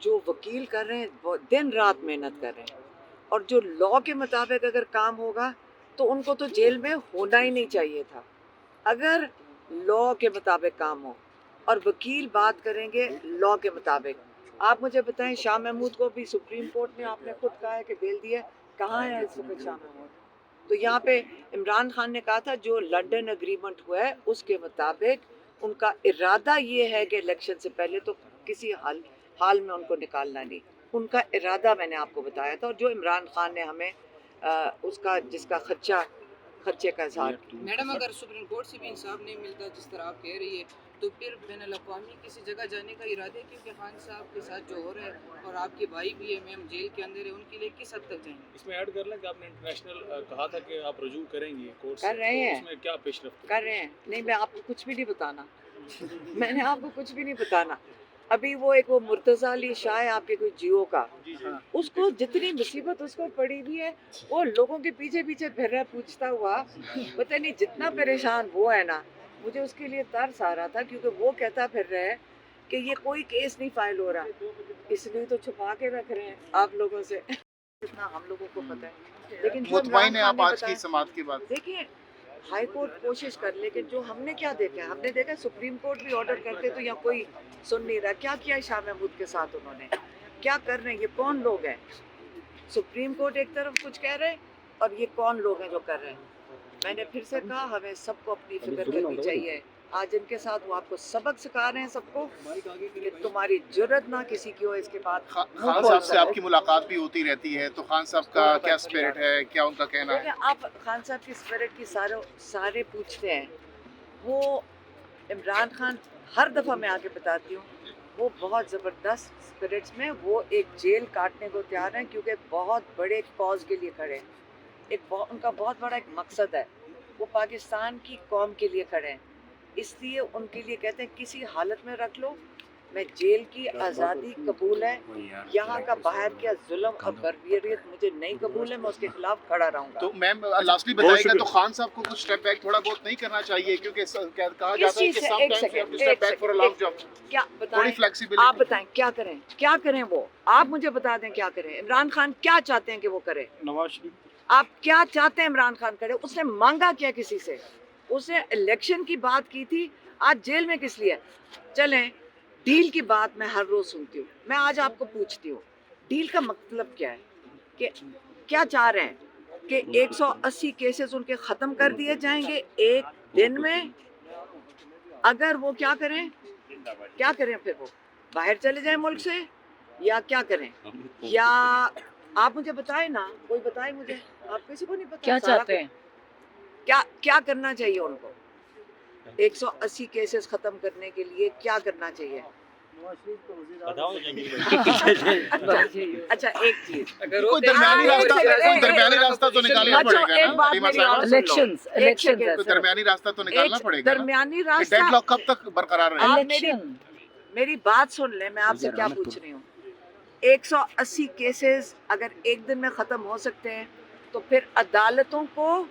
جو وکیل کر رہے ہیں وہ دن رات محنت کر رہے ہیں, اور جو لا کے مطابق اگر کام ہوگا تو ان کو تو جیل میں ہونا ہی نہیں چاہیے تھا. اگر لا کے مطابق کام ہو اور وکیل بات کریں گے لا کے مطابق. آپ مجھے بتائیں, شاہ محمود کو بھی سپریم کورٹ نے آپ نے خود کہا ہے کہ بیل دی ہے, کہاں ہے اس وقت شاہ محمود؟ تو یہاں پہ عمران خان نے کہا تھا جو لنڈن اگریمنٹ ہوا ہے اس کے مطابق ان کا ارادہ یہ ہے کہ الیکشن سے پہلے تو کسی حال میں ان کو نکالنا نہیں. ان کا ارادہ میں نے آپ کو بتایا تھا, اور جو عمران خان نے ہمیں اس کا جس کا خدشے کا اظہار کیا. میڈم اگر سپریم کورٹ سے بھی انصاف نہیں ملتا جس طرح آپ کہہ رہی ہے, تو پھر بین الاقوامی کسی جگہ جانے کا ارادہ ہے, کیونکہ خان صاحب کے ساتھ جو ہو رہا ہے اور آپ کے بھائی بھی ہے میم جیل کے اندر ہے, ان کے لیے کس حد تک جائیں گے؟ اس میں ایڈ کر لیں کہ آپ نے انٹرنیشنل کہا تھا کہ آپ رجوع کریں گے کورٹ سے, کر رہے ہیں, اس میں کیا پیش رفت کر رہے ہیں. نہیں, میں آپ کو کچھ بھی نہیں بتانا, میں نے آپ کو کچھ بھی نہیں بتانا. ابھی وہ مرتضیٰ علی شاہ ہے آپ کے کوئی جیو کا, اس کو جتنی مصیبت اس کو پڑی ہوئی ہے, وہ لوگوں کے پیچھے پیچھے پھر رہا پوچھتا ہوا, پتہ نہیں جتنا پریشان وہ ہے نا, مجھے اس کے لیے ترس آ رہا تھا, کیونکہ وہ کہتا پھر رہا ہے کہ یہ کوئی کیس نہیں فائل ہو رہا, اس لیے تو چھپا کے رکھ رہے ہیں آپ لوگوں سے, اتنا ہم لوگوں کو پتہ ہے. لیکن جو مطمئن ہے عمران آپ خان نے آج کی بتایا, سماعت کے بعد؟ دیکھیے ہائی کورٹ کوشش کر, لیکن جو ہم نے کیا دیکھا ہے, ہم نے دیکھا سپریم کورٹ بھی آرڈر کرتے تو یہاں کوئی سن نہیں رہا. کیا کیا ہے شاہ محمود کے ساتھ انہوں نے, کیا کر رہے ہیں, یہ کون لوگ ہیں؟ سپریم کورٹ ایک طرف کچھ کہہ رہے ہیں اور یہ کون لوگ ہیں جو کر رہے ہیں. میں نے پھر سے کہا ہمیں سب کو اپنی فکر کرنی چاہیے. آج ان کے ساتھ وہ آپ کو سبق سکھا رہے ہیں سب کو کہ تمہاری جرت نہ کسی کی ہو اس کے بعد. خان صاحب سے آپ کی ملاقات بھی ہوتی رہتی ہے, تو خان صاحب کا کیا اسپرٹ ہے, کیا ان کا کہنا ہے؟ آپ خان صاحب کی اسپرٹ کی سارے پوچھتے ہیں. وہ عمران خان ہر دفعہ میں آ کے بتاتی ہوں, وہ بہت زبردست اسپرٹس میں, وہ ایک جیل کاٹنے کو تیار ہیں کیونکہ بہت بڑے کاز کے لیے کھڑے ہیں. ان کا بہت بڑا ایک مقصد ہے, وہ پاکستان کی قوم کے لیے کھڑے ہیں. اس لیے ان کے لیے کہتے ہیں کسی حالت میں رکھ لو, میں جیل کی آزادی قبول ہے, یہاں کا باہر کیا ظلم اور بربریت مجھے نہیں قبول ہے, میں اس کے خلاف کھڑا رہوں گا. تو میم لاسٹلی بتائیے گا, تو خان صاحب کو کچھ اسٹیپ بیک تھوڑا بہت نہیں کرنا چاہیے, کیونکہ کہا جاتا ہے کہ sometimes you have to step back for a long jump. کیا تھوڑی بتائیں, فلیکسیبلٹی آپ بتائیں کیا کریں وہ, آپ مجھے بتا دیں کیا کریں. عمران خان کیا چاہتے ہیں کہ وہ کرے؟ نواز شریف آپ کیا چاہتے ہیں عمران خان کرے؟ اس نے مانگا کیا کسی سے؟ اس نے الیکشن کی بات کی تھی, آج جیل میں کس لیے؟ چلیں ڈیل کی بات میں ہر روز سنتی ہوں, میں آج آپ کو پوچھتی ہوں ڈیل کا مطلب کیا ہے, کہ کیا چاہ رہے ہیں کہ 180 کیسز ان کے ختم کر دیے جائیں گے ایک دن میں؟ اگر وہ کیا کریں پھر وہ باہر چلے جائیں ملک سے, یا کیا کریں؟ یا آپ مجھے بتائیں نا, کوئی بتائے مجھے, آپ کسی کو نہیں پتا کیا چاہتے ہیں, کیا کرنا چاہیے ان کو 180 کیسز ختم کرنے کے لیے, کیا کرنا چاہیے؟ اچھا ایک چیز, کوئی درمیانی راستہ تو نکالنا پڑے گا نا, کوئی درمیانی راستہ تو نکالنا پڑے گا. درمیانی راستہ, ڈیڈ لاک کب تک برقرار رہے گا؟ میری بات سن لیں, میں آپ سے کیا پوچھ رہی ہوں. 180 کیسز اگر ایک دن میں ختم ہو سکتے ہیں تو پھر عدالتوں کو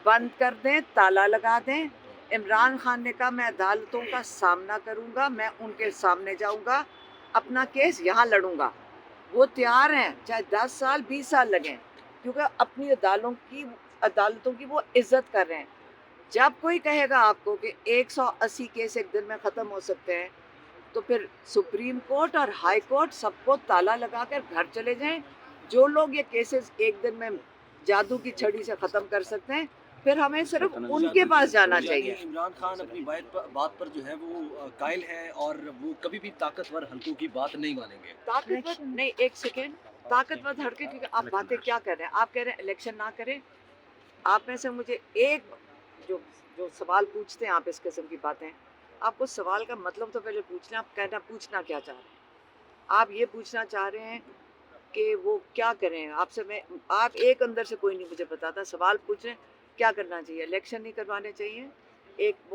بند کر دیں, تالا لگا دیں. عمران خان نے کہا میں عدالتوں کا سامنا کروں گا, میں ان کے سامنے جاؤں گا, اپنا کیس یہاں لڑوں گا. وہ تیار ہیں چاہے 10 سال 20 سال لگیں, کیونکہ اپنی عدالتوں کی وہ عزت کر رہے ہیں. جب کوئی کہے گا آپ کو کہ 180 کیس ایک دن میں ختم ہو سکتے ہیں, تو پھر سپریم کورٹ اور ہائی کورٹ سب کو تالا لگا کر گھر چلے جائیں. جو لوگ یہ کیسز ایک دن میں جادو کی چھڑی سے ختم کر سکتے ہیں, پھر ہمیں صرف ان کے پاس جانا چاہیے. عمران خان اپنی بات پر جو ہے وہ قائل ہے, اور وہ کبھی بھی طاقتور حلقوں کی بات نہیں مانیں گے. طاقتور نہیں, ایک سیکنڈ, طاقتور ہڑکے, کیونکہ آپ باتیں کیا کر رہے ہیں, آپ کہہ رہے ہیں الیکشن نہ کریں. آپ میں سے مجھے ایک جو سوال پوچھتے ہیں آپ اس قسم کی باتیں, آپ کو سوال کا مطلب تو پہلے پوچھنا, آپ پوچھنا کیا چاہ رہے ہیں. آپ یہ پوچھنا چاہ رہے ہیں کہ وہ کیا کریں. آپ سے میں, آپ ایک اندر سے کوئی نہیں مجھے بتاتا, سوال پوچھ رہے ہیں کیا کرنا چاہیے, الیکشن نہیں کروانے چاہیے. ایک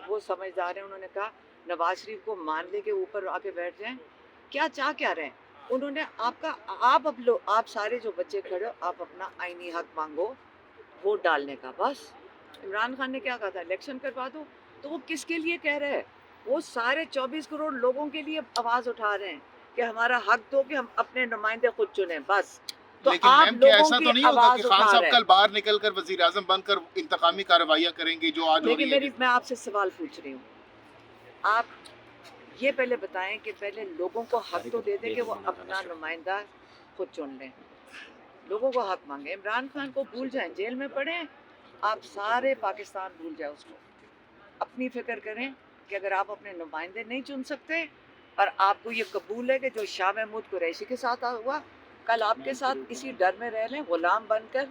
وہ سمجھدار ہیں, انہوں نے کہا نواز شریف کو ماننے کے اوپر آ کے بیٹھ جائیں. کیا رہے ہیں انہوں نے, آپ سارے جو بچے کھڑے ہو, آپ اپنا آئینی حق مانگو ووٹ ڈالنے کا. بس عمران خان نے کیا کہا تھا, الیکشن کروا دو. تو وہ کس کے لیے کہہ رہے ہیں؟ وہ سارے 24 کروڑ لوگوں کے لیے آواز اٹھا رہے ہیں کہ ہمارا حق دو کہ ہم اپنے نمائندے خود چنیں بس. تو لیکن آپ میم کیا لوگوں ایسا تو کی نہیں ہوگا آواز کہ خان اٹھا صاحب رہے کل باہر نکل کر وزیر اعظم بن کر انتقامی کارروائیاں کریں گے جو آج ہو لیکن رہی ہے؟ میں آپ سے سوال پوچھ رہی ہوں. آپ یہ پہلے بتائیں کہ پہلے لوگوں کو حق تو دے دیں کہ وہ اپنا نمائندہ خود چن لیں. لوگوں کو حق مانگیں. عمران خان کو بھول جائیں, جیل میں پڑیں, آپ سارے پاکستان بھول جائیں اس کو. اپنی فکر کریں کہ اگر آپ اپنے نمائندے نہیں چن سکتے اور آپ کو یہ قبول ہے کہ جو شاہ محمود قریشی کے ساتھ ہوا کل آپ کے ساتھ اسی ڈر میں رہ لیں, غلام بن کر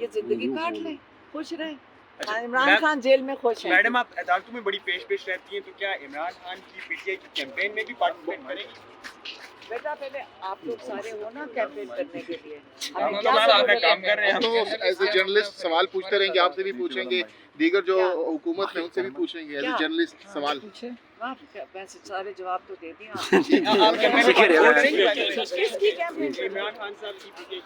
یہ زندگی کاٹ لیں, خوش رہیں. عمران خان جیل میں خوش ہیں. میڈم آپ عدالتوں میں بڑی پیش رہتی ہیں تو کیا عمران خان کی پی ٹی آئی کی کیمپین میں بھی پارٹیسپیٹ کریں گی؟ بیٹا پہلے آپ لوگ سارے ہو نا کیمپین کرنے کے لیے. ہم کام کر رہے ہیں. تو ایز اے جرنلسٹ سوال پوچھتے رہیں گے, آپ سے بھی پوچھیں گے, دیگر جو حکومت میں ان سے بھی پوچھیں گے ایز اے جرنلسٹ سوال. میں سارے جواب تو دے دیا. آپ کیمپین میں کس کی کیمپین؟ عمران خان صاحب کی